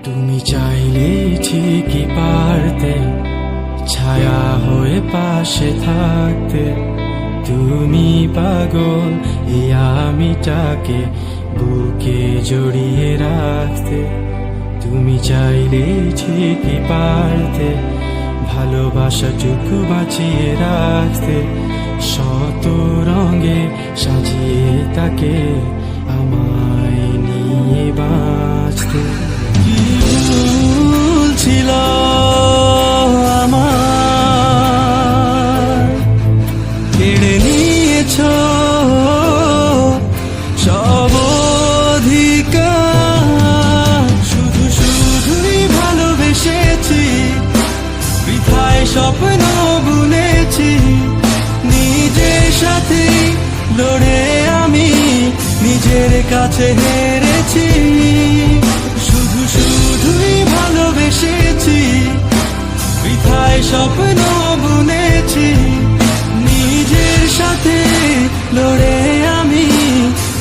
তুমি চাইলে ঠিকই পারতে ছায়া হয়ে পাশে থাকতে। তুমি পাগল এই আমিটাকে বুকে জড়িয়ে রাখতে। তুমি চাইলে ঠিকই পারতে ভালোবাসাটুকু বাঁচিয়ে রাখতে। শত রঙে সাজিয়ে তাকে আমায় নিয়ে বাঁচতে। কি ভুল ছিল আমার, কেড়ে নিয়েছ সব অধিকার। শুধু শুধুই ভালোবেসেছি, বৃথায় স্বপ্ন বুনেছি। নিজের সাথে লড়ে আমি নিজের কাছে হেরেছি। শুধু শুধুই ভালোবেসেছি, বৃথায় স্বপ্ন বুনেছি। নিজের সাথে লড়ে আমি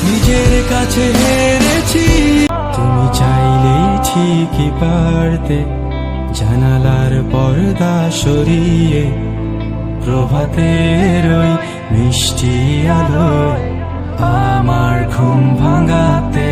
নিজের কাছে হেরেছি। তুমি চাইলেই ঠিকই পারতে জানালার পর্দা সরিয়ে প্রভাতের ওই মিষ্টি আলো আমার ঘুম ভাঙাতে।